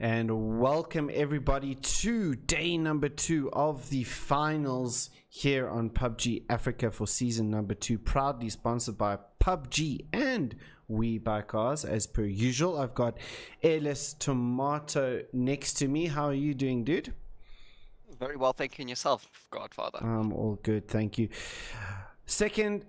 And welcome everybody to day number 2 of the finals here on PUBG Africa for season number 2, proudly sponsored by PUBG and We Buy Cars. As per usual, I've got Airless Tomato next to me. How are you doing, dude? Very well, thank you. And yourself, Godfather? I'm all good, thank you. Second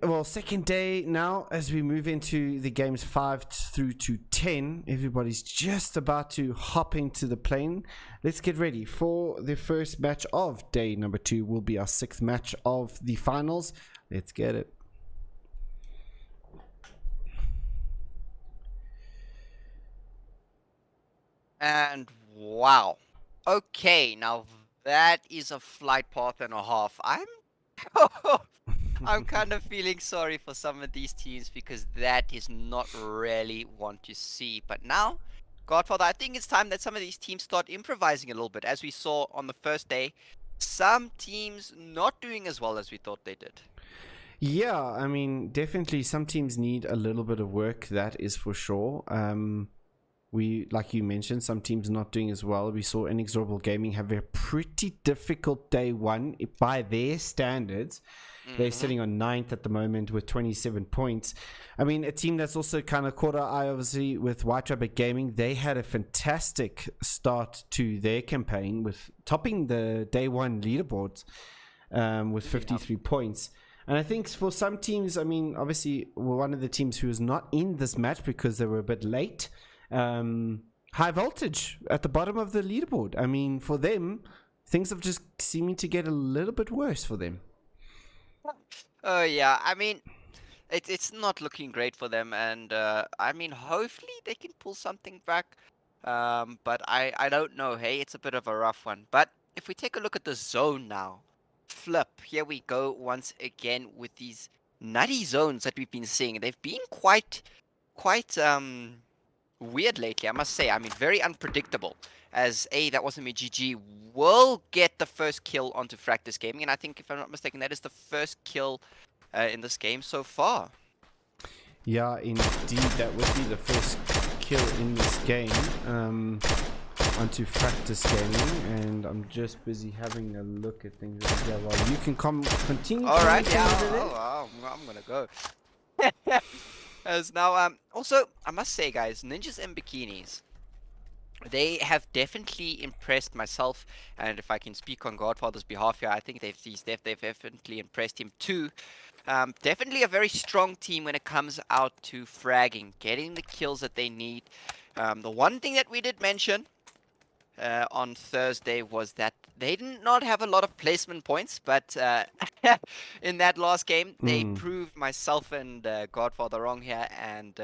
day now as we move into the games 5 through to 10. Everybody's just about to hop into the plane. Let's get ready for the first match of day number 2. Will be our 6th match of the finals. Let's get it. And wow. Okay, now that is a flight path and a half. I'm kind of feeling sorry for some of these teams because that is not really one to see. But now, Godfather, I think it's time that some of these teams start improvising a little bit. As we saw on the first day, some teams not doing as well as we thought they did. Yeah, I mean, definitely some teams need a little bit of work, that is for sure. We, like you mentioned, some teams not doing as well. We saw Inexorable Gaming have a pretty difficult day one by their standards. They're sitting on 9th at the moment with 27 points. I mean, a team that's also kind of caught our eye, obviously, with White Rabbit Gaming. They had a fantastic start to their campaign with topping the day one leaderboards with 53 points. And I think for some teams, I mean, obviously, we're one of the teams who is not in this match because they were a bit late. High Voltage at the bottom of the leaderboard. I mean, for them, things have just seeming to get a little bit worse for them. Oh yeah, I mean, it's not looking great for them, and I mean, hopefully they can pull something back. But I don't know. Hey, it's a bit of a rough one. But if we take a look at the zone now, flip. Here we go once again with these nutty zones that we've been seeing. They've been quite weird lately, I must say. I mean, very unpredictable. As that wasn't me. GG will get the first kill onto Fractus Gaming, and I think, if I'm not mistaken, that is the first kill in this game so far. Yeah, indeed, that would be the first kill in this game onto Fractus Gaming, and I'm just busy having a look at things right here. Well, you can continue. All right, yeah, I'm gonna go. As now, also, I must say, guys, Ninjas in Bikinis, they have definitely impressed myself, and if I can speak on Godfather's behalf here, I think they've definitely impressed him too. Definitely a very strong team when it comes out to fragging, getting the kills that they need. The one thing that we did mention on Thursday was that they did not have a lot of placement points, but in that last game, they proved myself and Godfather wrong here, and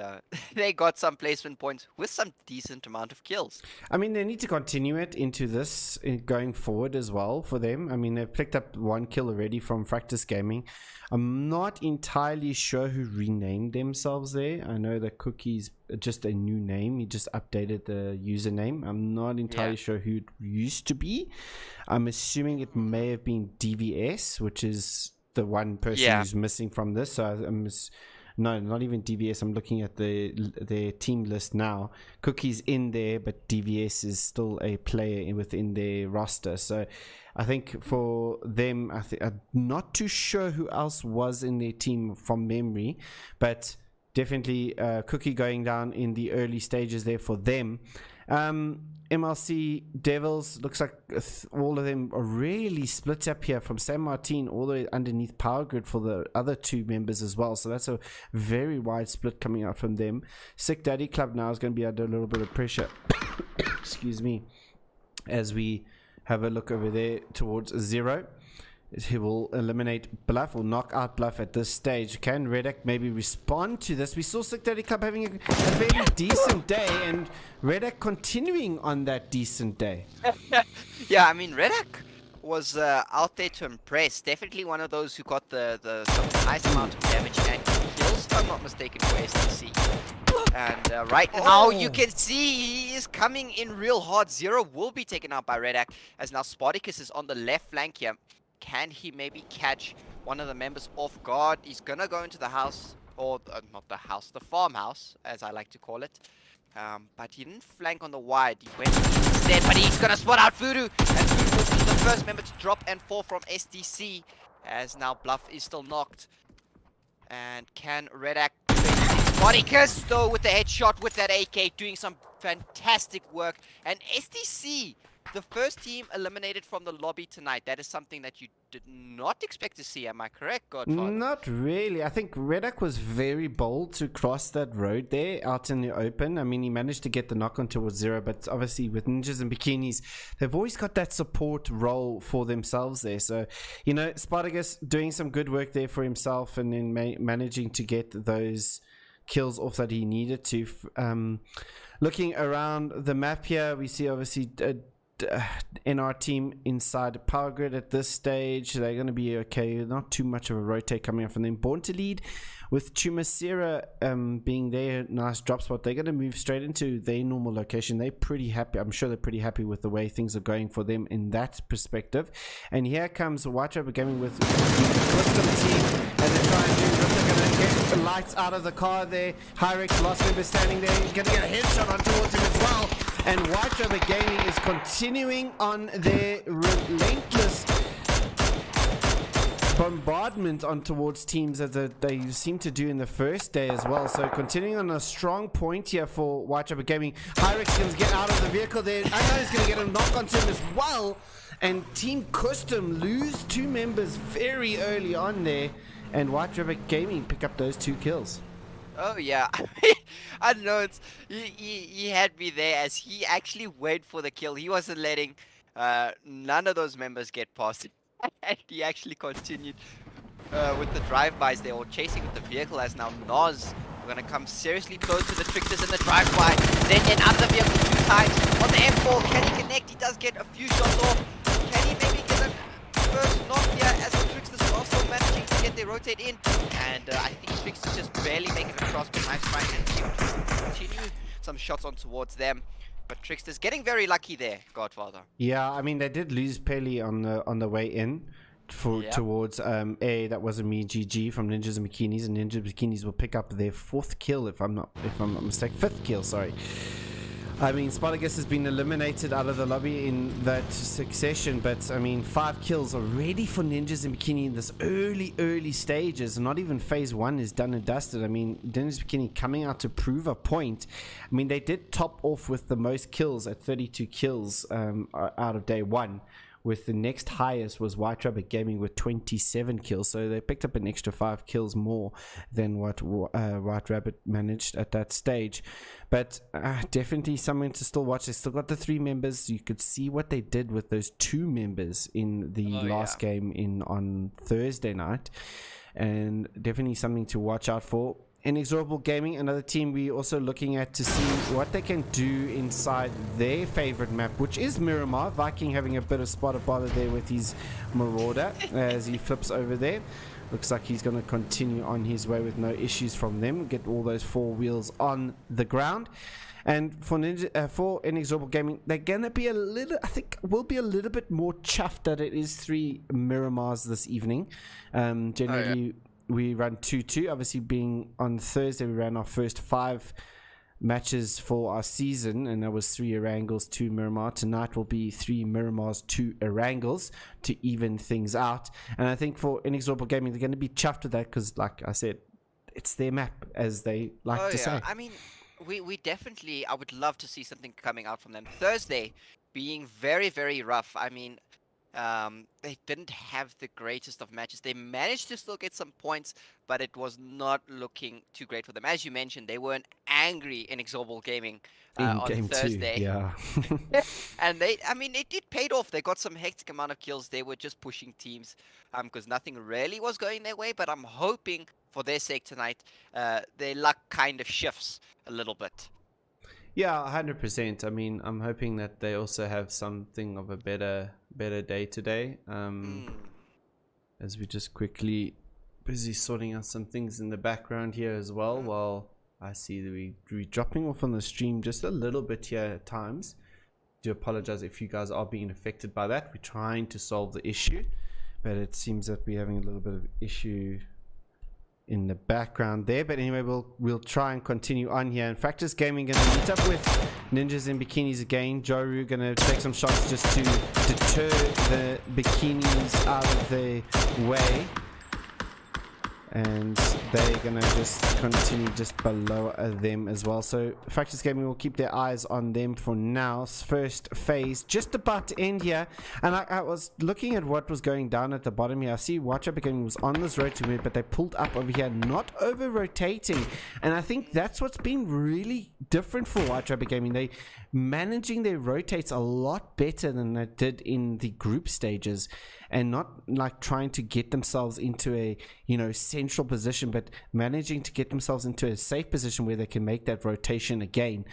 they got some placement points with some decent amount of kills. I mean, they need to continue it into this going forward as well for them. I mean, they've picked up 1 kill already from Fractus Gaming. I'm not entirely sure who renamed themselves there. I know that Cookie's just a new name. He just updated the username. I'm not entirely sure who it used to be. I'm assuming it may have been DVS, which is the one person who's missing from this. So no, not even DVS. I'm looking at their team list now. Cookie's in there, but DVS is still a player within their roster. So I think for them, I'm not too sure who else was in their team from memory, but definitely Cookie going down in the early stages there for them. MLC Devils, looks like all of them are really split up here from San Martin all the way underneath Power Grid for the other 2 members as well. So that's a very wide split coming out from them. Sick Daddy Club now is going to be under a little bit of pressure. Excuse me. As we have a look over there towards 0. He will eliminate Bluff or knock out Bluff at this stage. Can Redak maybe respond to this? We saw Sick Daddy Club having a very decent day, and Redak continuing on that decent day. Yeah, I mean, Redak was out there to impress. Definitely one of those who got some nice amount of damage and kills, if I'm not mistaken, for STC. And right now, you can see he is coming in real hard. 0 will be taken out by Redak, as now Spartacus is on the left flank here. Can he maybe catch one of the members off guard? He's gonna go into the house, or not the house, the farmhouse, as I like to call it. But he didn't flank on the wide. He went instead, but he's gonna spot out Voodoo, and Voodoo will be the first member to drop and fall from SDC, as now Bluff is still knocked. And can Redak do it? Spartacus, though, with the headshot with that AK, doing some fantastic work. And SDC, the first team eliminated from the lobby tonight. That is something that you did not expect to see. Am I correct, Godfather? Not really. I think Redak was very bold to cross that road there out in the open. I mean, he managed to get the knock on towards 0, but obviously with Ninjas and Bikinis, they've always got that support role for themselves there. So, you know, Spartacus doing some good work there for himself, and then managing to get those kills off that he needed to. Looking around the map here, we see obviously NR team inside power grid at this stage. They're going to be okay, not too much of a rotate coming up from them. Born to lead with Chumasera being their nice drop spot. They're going to move straight into their normal location. They're pretty happy. I'm sure they're pretty happy with the way things are going for them in that perspective. And here comes White Rubber Gaming with the custom team, and they're trying to do they're going to get the lights out of the car there. Hyrex, last member standing there, going to get a headshot on towards him as well. And White Rubber Gaming is continuing on their relentless bombardment on towards teams as they seem to do in the first day as well. So continuing on a strong point here for White Rubber Gaming. Hyrex going to get out of the vehicle there. I know he's going to get a knock onto him as well. And Team Custom lose 2 members very early on there. And White Rubber Gaming pick up those 2 kills. Oh yeah, I don't know. It's he had me there as he actually waited for the kill. He wasn't letting none of those members get past him, and he actually continued with the drive-bys. They're all chasing with the vehicle as now Noz are gonna come seriously close to the Tricksters in the drive-by. Then out of the vehicle 2 times on the M4. Can he connect? He does get a few shots off. Can he maybe get a first knock here as the Tricksters are also managing to get their rotate in? And I think Tricksters just barely make it across, but nice try and continue some shots on towards them. But Tricksters getting very lucky there, Godfather. Yeah, I mean they did lose Pele on the way in towards A. That was a me GG from Ninjas and Bikinis, and Ninjas and Bikinis will pick up their 4th kill if I'm not mistaken, 5th kill. Sorry. I mean, Spartacus has been eliminated out of the lobby in that succession, but I mean, 5 kills already for Ninjas and Bikini in this early stages. Not even phase 1 is done and dusted. I mean, Ninjas and Bikini coming out to prove a point. I mean, they did top off with the most kills at 32 kills out of day 1. With the next highest was White Rabbit Gaming with 27 kills, so they picked up an extra 5 kills more than what White Rabbit managed at that stage. But definitely something to still watch. They still got the 3 members. You could see what they did with those 2 members in the last game on Thursday night, and definitely something to watch out for. Inexorable Gaming, another team we also looking at to see what they can do inside their favorite map, which is Miramar. Viking having a bit of spot of bother there with his Marauder as he flips over there. Looks like he's going to continue on his way with no issues from them. Get all those 4 wheels on the ground. And for Inexorable Gaming, they're going to be a little, I think, will be a little bit more chuffed that it is 3 Miramars this evening. Generally, we run 2-2. Obviously, being on Thursday, we ran our first 5 matches for our season, and that was 3 Erangels, 2 Miramar. Tonight will be 3 Miramars, 2 Erangels to even things out. And I think for Inexorable Gaming, they're going to be chuffed with that because, like I said, it's their map, as they like to say. I mean, we definitely, I would love to see something coming out from them. Thursday being very, very rough. I mean, they didn't have the greatest of matches. They managed to still get some points, but it was not looking too great for them. As you mentioned, they weren't angry Inexorable Gaming on game Thursday. 2, yeah. And it paid off. They got some hectic amount of kills. They were just pushing teams because nothing really was going their way. But I'm hoping for their sake tonight, their luck kind of shifts a little bit. Yeah, 100%. I mean, I'm hoping that they also have something of a better day today. As we just quickly busy sorting out some things in the background here as well, while I see that we're dropping off on the stream just a little bit here at times. Do apologize if you guys are being affected by that. We're trying to solve the issue, but it seems that we're having a little bit of issue in the background there. But anyway, we'll try and continue on here. And Factors Gaming gonna meet up with Ninjas in Bikinis again. Joru gonna take some shots just to deter the bikinis out of the way, and they're gonna just continue just below them as well. So Factors Gaming will keep their eyes on them for now. First phase just about to end here, and I was looking at what was going down at the bottom here. I see Watch Up Gaming was on this road to move, but they pulled up over here, not over rotating, and I think that's what's been really different for White Rabbit Gaming. They managing their rotates a lot better than they did in the group stages, and not like trying to get themselves into a central position, but managing to get themselves into a safe position where they can make that rotation again.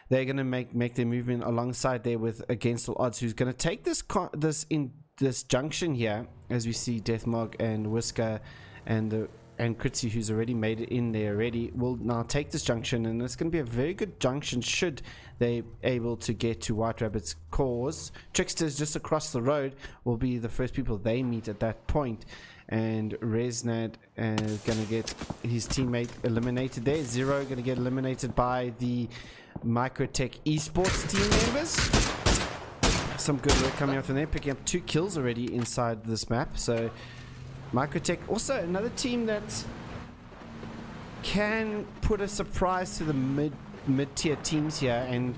They're going to make their movement alongside there with Against All Odds, who's going to take this junction here, as we see Deathmog and Whisker and Kritzy, who's already made it in there already, will now take this junction, and it's going to be a very good junction should they able to get to White Rabbit's cause. Tricksters just across the road will be the first people they meet at that point, and Resnad is going to get his teammate eliminated there. Zero going to get eliminated by the Microtech Esports team members. Some good work coming out from there, picking up 2 kills already inside this map. So Microtech, also another team that can put a surprise to the mid-tier teams here, and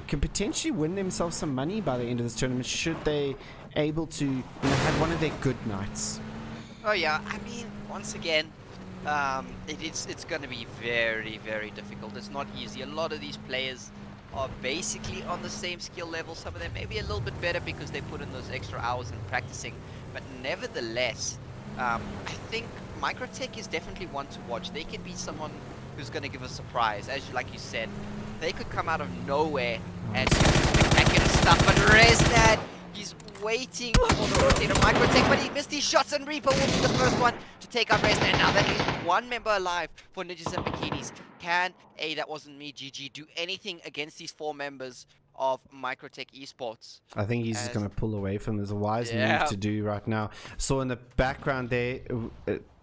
can potentially win themselves some money by the end of this tournament should they able to have one of their good nights. Oh yeah, I mean, once again, it's going to be very, very difficult. It's not easy. A lot of these players are basically on the same skill level. Some of them maybe a little bit better because they put in those extra hours in practicing. But nevertheless, I think Microtech is definitely one to watch. They can be someone who's going to give a surprise. Like you said, they could come out of nowhere and do spectacular stuff. But Resnad, he's waiting for the rotator Microtech, but he missed his shots, and Reaper will be the first one to take out Resnad. Now that is one member alive for Ninjas and Bikinis. Can That Wasn't Me GG do anything against these 4 members of Microtech Esports? I think he's just going to pull away from this. A wise move to do right now. So in the background there,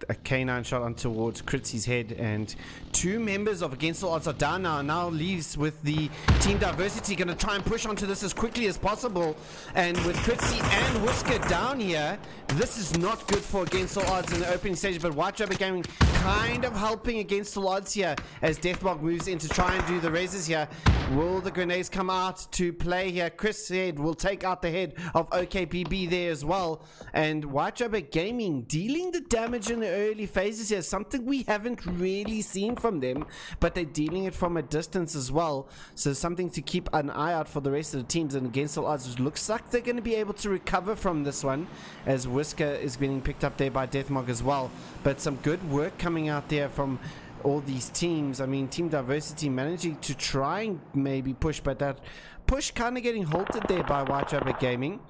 a K9 shot on towards Kritzy's head, and 2 members of Against All Odds are down now. Now leaves with the Team Diversity, going to try and push onto this as quickly as possible. And with Kritzy and Whisker down here, this is not good for Against All Odds in the opening stage. But White Rabbit Gaming kind of helping Against All Odds here as Deathmog moves in to try and do the raises here. Will the grenades come out to play here? Chris Head will take out the head of OKPB there as well. And White Rabbit Gaming dealing the damage in the early phases here, something we haven't really seen from them, but they're dealing it from a distance as well. So something to keep an eye out for the rest of the teams. And Against All Odds, it looks like they're going to be able to recover from this one, as Whisker is getting picked up there by Deathmog as well. But some good work coming out there from all these teams. I mean, Team Diversity managing to try and maybe push, but that push kind of getting halted there by White Rabbit Gaming.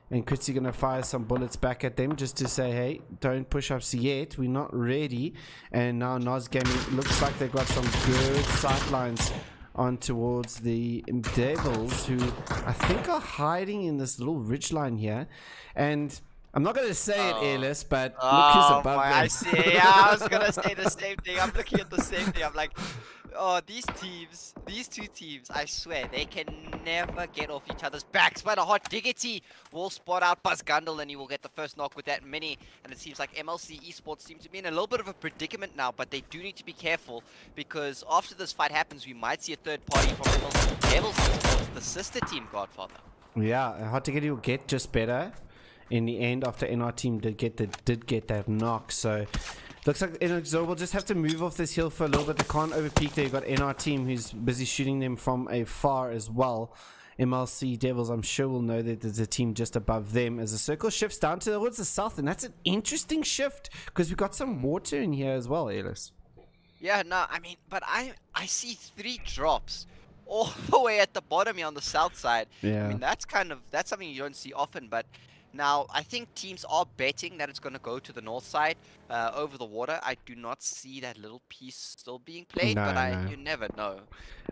And Kritzy gonna fire some bullets back at them just to say, hey, don't push us yet, we're not ready. And now Nos Gaming looks like they've got some good sight lines on towards the Devils, who I think are hiding in this little ridge line here. And I'm not going to say it, Airless, but look who's above them. I see. Yeah, I was going to say the same thing. I'm looking at the same thing. I'm like, oh, these two teams, I swear, they can never get off each other's backs. But a hot Diggity will spot out Buzz Gundle, and he will get the first knock with that mini. And it seems like MLC Esports seem to be in a little bit of a predicament now, but they do need to be careful, because after this fight happens, we might see a third party from MLC Devils Esports, the sister team Godfather. Yeah, hot Diggity will get just better in the end after NR team did get that knock. So looks like NR will just have to move off this hill for a little bit. They can't overpeak there. You've got NR team who's busy shooting them from afar as well. MLC Devils, I'm sure, will know that there's a team just above them as the circle shifts down towards the south, and that's an interesting shift because we've got some water in here as well, Ellis. Yeah, no, I mean, but I see 3 drops all the way at the bottom here on the south side. Yeah. I mean, that's something you don't see often, but now, I think teams are betting that it's going to go to the north side over the water. I do not see that little piece still being played, you never know.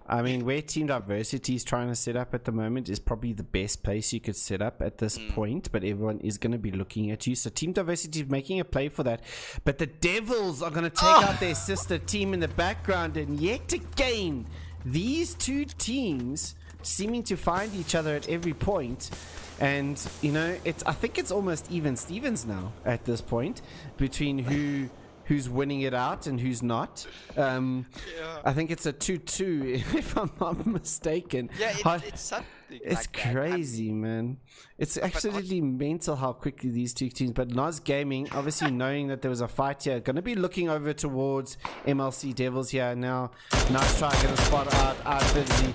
I mean, where Team Diversity is trying to set up at the moment is probably the best place you could set up at this point, but everyone is going to be looking at you. So Team Diversity is making a play for that. But the Devils are going to take out their sister team in the background, and yet again, these 2 teams seeming to find each other at every point. And I think it's almost even Stevens now at this point between who's winning it out and who's not. I think it's a 2-2 if I'm not mistaken. Yeah, it's It's like that. I mean, crazy, man. It's absolutely mental how quickly these two teams. But Nos Gaming, obviously knowing that there was a fight here, going to be looking over towards MLC Devils here now. Nice try, going to spot out busy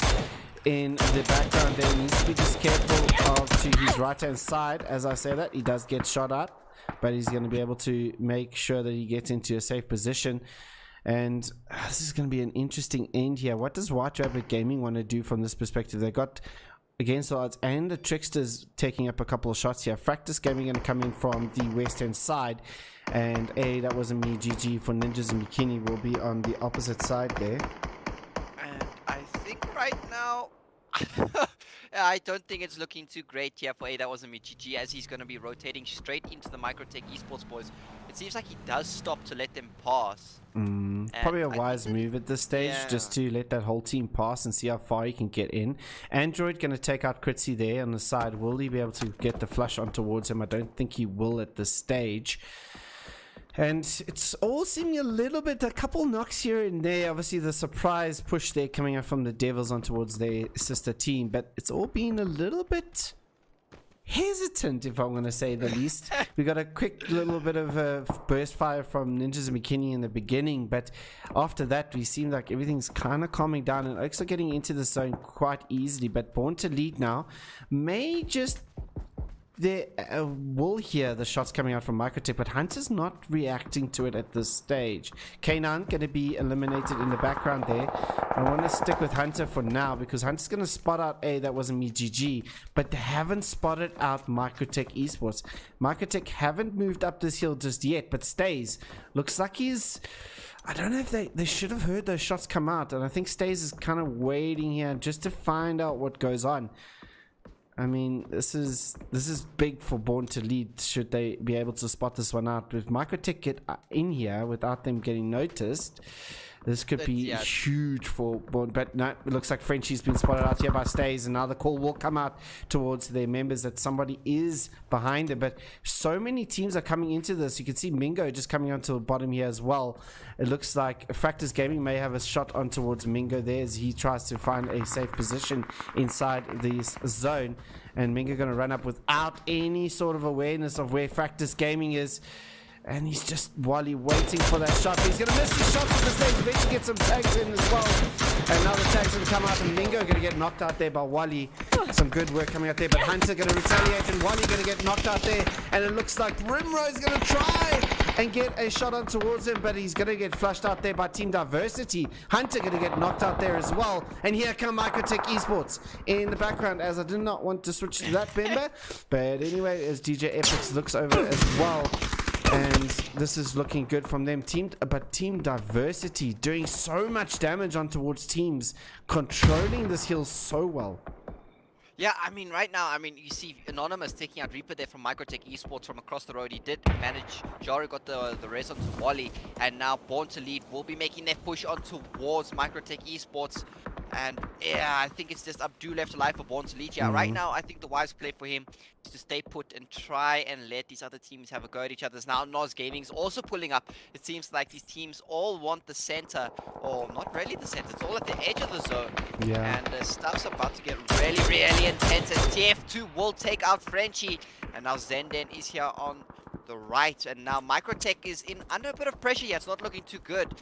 in the background there. He needs to be just careful of to his right hand side. As I say that, he does get shot at, but he's going to be able to make sure that he gets into a safe position. And this is going to be an interesting end here. What does White Rabbit Gaming want to do from this perspective? They got against the odds and the Tricksters taking up a couple of shots here. Fractus Gaming going to come in from the west hand side, and that wasn't me. GG for Ninjas and Bikini will be on the opposite side there. And I think right now, I don't think it's looking too great here for that wasn't me GG, as he's going to be rotating straight into the Microtech Esports boys. It seems like he does stop to let them pass. Probably a wise move at this stage, just to let that whole team pass and see how far he can get in. Android going to take out Kritzy there on the side. Will he be able to get the flush on towards him? I don't think he will at this stage. And it's all seeming a couple knocks here and there. Obviously the surprise push there coming out from the Devils on towards their sister team, but it's all been a little bit hesitant, if I'm going to say the least. We got a quick little bit of a burst fire from Ninjas and Bikini in the beginning, but after that we seem like everything's kind of calming down, and Oaks are getting into the zone quite easily. But Born to Lead now may just will hear the shots coming out from Microtech, but Hunter's not reacting to it at this stage. K9 going to be eliminated in the background there. I want to stick with Hunter for now, because Hunter's going to spot out that wasn't me GG, but they haven't spotted out Microtech Esports. Microtech haven't moved up this hill just yet, but Stays looks like he's, I don't know if they should have heard those shots come out, and I think Stays is kind of waiting here just to find out what goes on. I mean, this is big for Born to Lead, should they be able to spot this one out. With Microtech get in here without them getting noticed, this could be huge for Born. But no, it looks like Frenchie's been spotted out here by Stays, and now the call will come out towards their members that somebody is behind them. But so many teams are coming into this. You can see Mingo just coming onto the bottom here as well. It looks like Fractus Gaming may have a shot on towards Mingo there as he tries to find a safe position inside this zone. And Mingo going to run up without any sort of awareness of where Fractus Gaming is. And he's just, while he's waiting for that shot, he's going to miss his shot at the stage. Eventually get some tags in as well. And now the tags going to come out, and Mingo going to get knocked out there by Wally. Some good work coming out there, but Hunter going to retaliate, and Wally going to get knocked out there. And it looks like Rimrose going to try and get a shot on towards him, but he's going to get flushed out there by Team Diversity. Hunter going to get knocked out there as well. And here come Microtech Esports in the background, as I did not want to switch to that member. But anyway, as DJ Epics looks over as well. And this is looking good from them. Team Diversity doing so much damage on towards teams, controlling this hill so well. Yeah, I mean, right now, I mean, you see Anonymous taking out Reaper there from Microtech Esports from across the road. He did manage. Jari got the rest onto Wally, and now Born to Lead will be making their push on towards Microtech Esports. And yeah, I think it's just Abdul left alive for Born to Lead. Yeah, right now, I think the wise play for him is to stay put and try and let these other teams have a go at each other. Now, Nos Gaming is also pulling up. It seems like these teams all want the center, or not really the center. It's all at the edge of the zone. Yeah. And the stuff's about to get really, really intense. And TF2 will take out Frenchie. And now Zenden is here on the right. And now Microtech is under a bit of pressure here. It's not looking too good.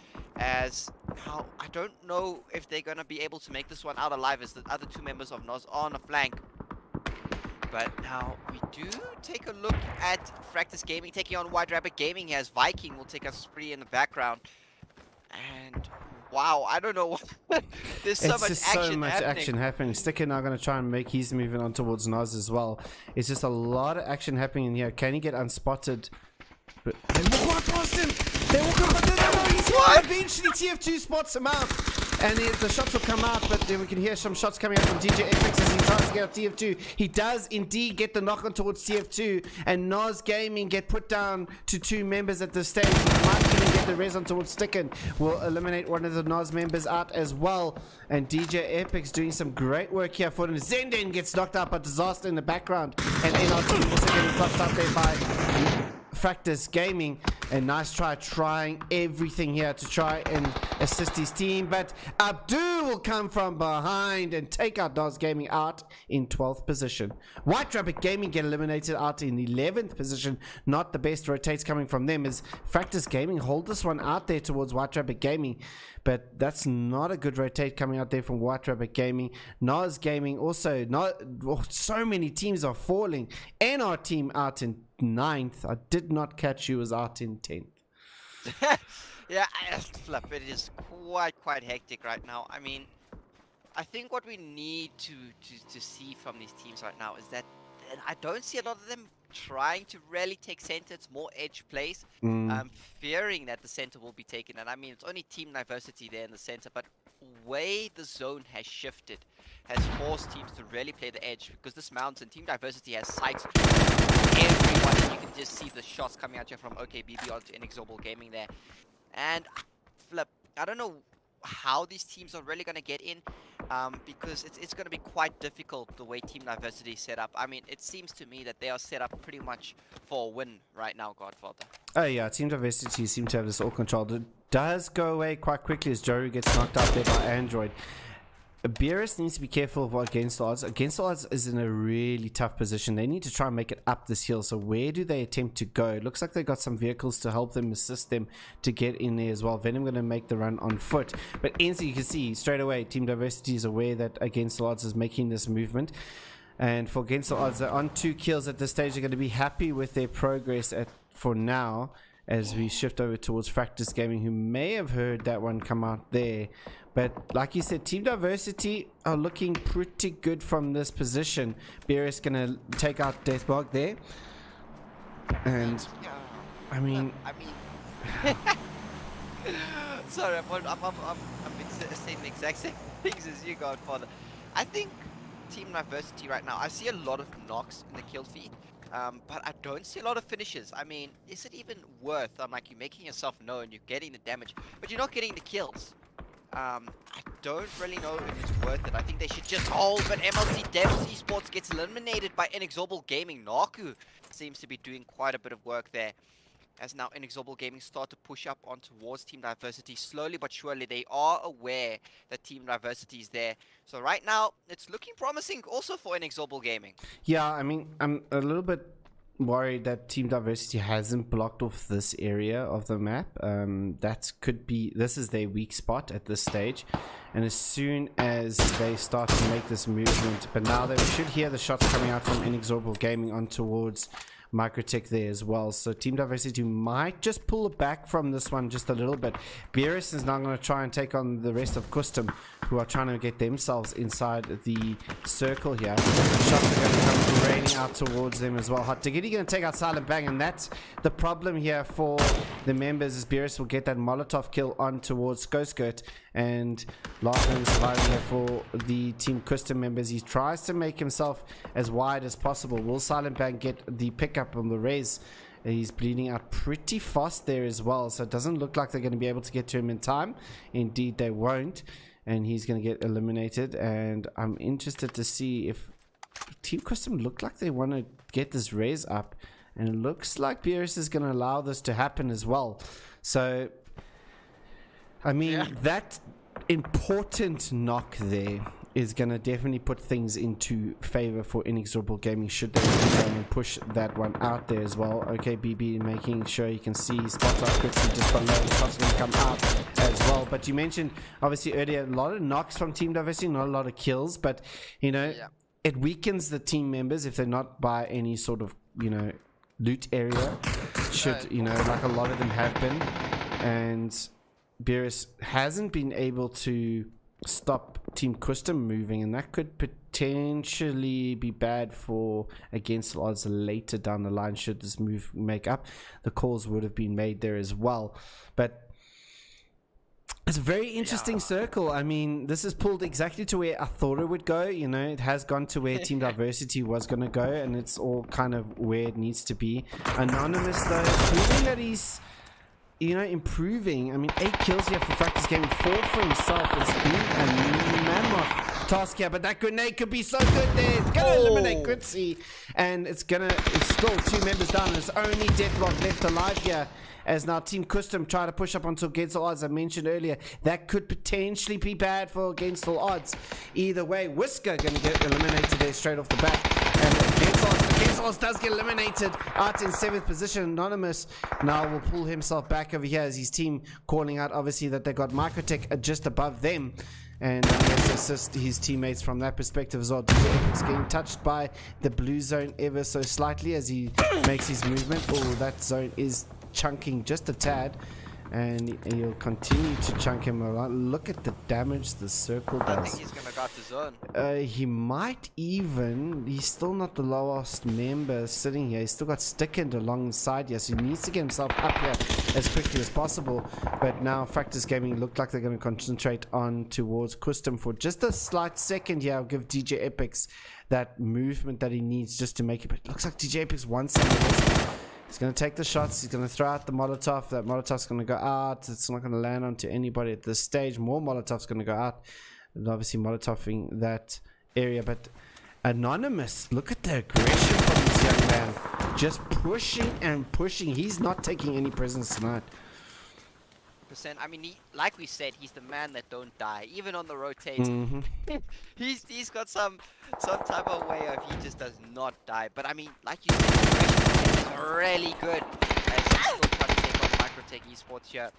As now, I don't know if they're going to be able to make this one out alive, as the other two members of Nos are on the flank. But now we do take a look at Fractus Gaming taking on White Rabbit Gaming, as Viking will take a spree in the background. And wow, I don't know. There's so much action happening. Sticker now going to try and make his movement on towards Nos as well. It's just a lot of action happening in here. Can he get unspotted? But they walk right past him. They walk right past him. Eventually TF2 spots him out. And the shots will come out, but then we can hear some shots coming out from DJ FX as he tries to get up TF2. He does indeed get the knock on towards TF2, and Nos Gaming get put down to 2 members at this stage. He might even get the res on towards Sticken. Will eliminate one of the Nos members out as well. And DJ Epic's doing some great work here for them. Zenden gets knocked out by Disaster in the background, and NRT also getting flushed out there by Fractus Gaming. A nice try, trying everything here to try and assist his team, but Abdul will come from behind and take out Nos Gaming out in 12th position. White Rabbit Gaming get eliminated out in 11th position. Not the best rotates coming from them as Fractus Gaming hold this one out there towards White Rabbit Gaming, but that's not a good rotate coming out there from White Rabbit Gaming. Nos Gaming also, so many teams are falling, and our team out in 9th. I did not catch you was out in 10th. Yeah, Flip, it is quite hectic right now. I mean, I think what we need to see from these teams right now is that I don't see a lot of them trying to really take center. It's more edge plays. I'm fearing that the center will be taken, and I mean, it's only team diversity there in the center, but way the zone has shifted has forced teams to really play the edge, because this mountain, team diversity has sights everyone, and you can just see the shots coming at you from OKBB onto Inexorable Gaming there. And Flip, I don't know how these teams are really going to get in, because it's going to be quite difficult the way team diversity is set up. I mean, it seems to me that they are set up pretty much for a win right now, Godfather. Oh yeah, team diversity seem to have this all controlled. It does go away quite quickly as Joru gets knocked out there by Android. Beerus needs to be careful of what Against the Odds. Against the Odds is in a really tough position. They need to try and make it up this hill. So where do they attempt to go? It looks like they got some vehicles to help them, assist them to get in there as well. Venom going to make the run on foot. But instantly you can see straight away Team Diversity is aware that Against the Odds is making this movement. And for Against the Odds, they're on 2 kills at this stage. They're going to be happy with their progress for now, as we shift over towards Fractus Gaming, who may have heard that one come out there. But like you said, Team Diversity are looking pretty good from this position. Beerus gonna take out Deathbog there. And I mean sorry, I'm saying the exact same things as you, Godfather. I think Team Diversity right now, I see a lot of knocks in the kill feed. But I don't see a lot of finishes. I mean, is it even worth? Like, you're making yourself known, you're getting the damage, but you're not getting the kills. I don't really know if it's worth it. I think they should just hold, but MLC Devs Esports gets eliminated by Inexorable Gaming. Naku seems to be doing quite a bit of work there, as now Inexorable Gaming start to push up on towards Team Diversity. Slowly but surely, they are aware that Team Diversity is there. So right now, it's looking promising also for Inexorable Gaming. Yeah, I mean, I'm a little bit worried that Team Diversity hasn't blocked off this area of the map. This is their weak spot at this stage. And as soon as they start to make this movement, but now they should hear the shots coming out from Inexorable Gaming on towards Microtech there as well. So Team Diversity might just pull it back from this one just a little bit. Beerus is now going to try and take on the rest of Custom, who are trying to get themselves inside the circle here. Shots are going to come raining out towards them as well. Hot Diggity going to take out Silent Bang, and that's the problem here for the members, is Beerus will get that Molotov kill on towards Skoskirt. And last man surviving here for the Team Custom members. He tries to make himself as wide as possible. Will Silent Bang get the pickup on the res? He's bleeding out pretty fast there as well, so it doesn't look like they're going to be able to get to him in time. Indeed they won't, and he's going to get eliminated. And I'm interested to see if Team Custom look like they want to get this res up, and it looks like Beerus is going to allow this to happen as well. So I mean, that important knock there is going to definitely put things into favor for Inexorable Gaming, should they go and push that one out there as well. Okay, BB making sure you can see spots out quickly just below. The shots are going to come out as well. But you mentioned, obviously, earlier, a lot of knocks from Team Diversity, not a lot of kills. But, you know, it weakens the team members if they're not by any sort of, you know, loot area. Should, you know, like a lot of them have been. And Beerus hasn't been able to stop Team Custom moving, and that could potentially be bad for Against the Odds later down the line. Should this move make up, the calls would have been made there as well. But it's a very interesting circle. I mean, this is pulled exactly to where I thought it would go. You know, it has gone to where Team Diversity was going to go, and it's all kind of where it needs to be. Anonymous, though, proving that he's, you know, improving. I mean, 8 kills here for Fractus Gaming, 4 for himself. It's been a mammoth task here, but that grenade could be so good there. It's gonna eliminate Gritzy, and it's still 2 members down. There's only Deathlock left alive here, as now Team Custom try to push up onto Against All Odds. I mentioned earlier that could potentially be bad for Against All Odds. Either way, Whisker gonna get eliminated there straight off the bat, and Against All Odds does get eliminated out in 7th position. Anonymous now will pull himself back over here as his team calling out obviously that they got Microtech just above them, and let's assist his teammates from that perspective as well. He's getting touched by the blue zone ever so slightly as he makes his movement. Oh, that zone is chunking just a tad, and he'll continue to chunk him around. Look at the damage the circle does. I think he's gonna got the zone. He might even, he's still not the lowest member sitting here. He's still got Stickened alongside here, so he needs to get himself up here as quickly as possible. But now Fractus Gaming look like they're going to concentrate on towards Custom for just a slight second here. I'll give DJ Epix that movement that he needs just to make it, but it looks like DJ Epix wants some of this. He's going to take the shots. He's going to throw out the Molotov. That Molotov's going to go out. It's not going to land onto anybody at this stage. More Molotov's going to go out. And obviously Molotoving that area. But Anonymous, look at the aggression from this young man. Just pushing and pushing. He's not taking any prisoners tonight. I mean, like we said, he's the man that don't die, even on the rotator. He's got some type of way of he just does not die. But I mean, like you said, the is really good. As he's still trying to take on Microtech Esports here.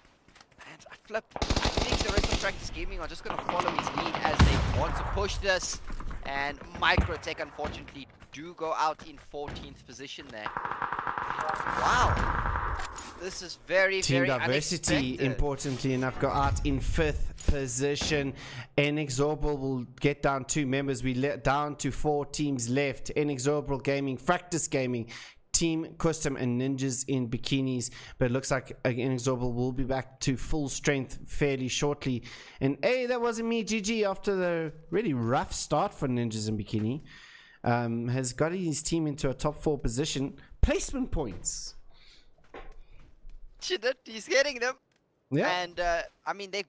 And I think the rest of Practice Gaming are just going to follow his lead as they want to push this. And Microtech, unfortunately, do go out in 14th position there. Wow. This is very, Team very Diversity, unexpected. Importantly enough, got out in 5th position. Inexorable will get down 2 members. We let down to 4 teams left. Inexorable Gaming, Fractus Gaming, Team Custom, and Ninjas in bikinis. But it looks like Inexorable will be back to full strength fairly shortly. And hey, that wasn't me, GG, after the really rough start for Ninjas in bikini. Has got his team into a top 4 position. Placement points. He's getting them. Yeah. And I mean, they've got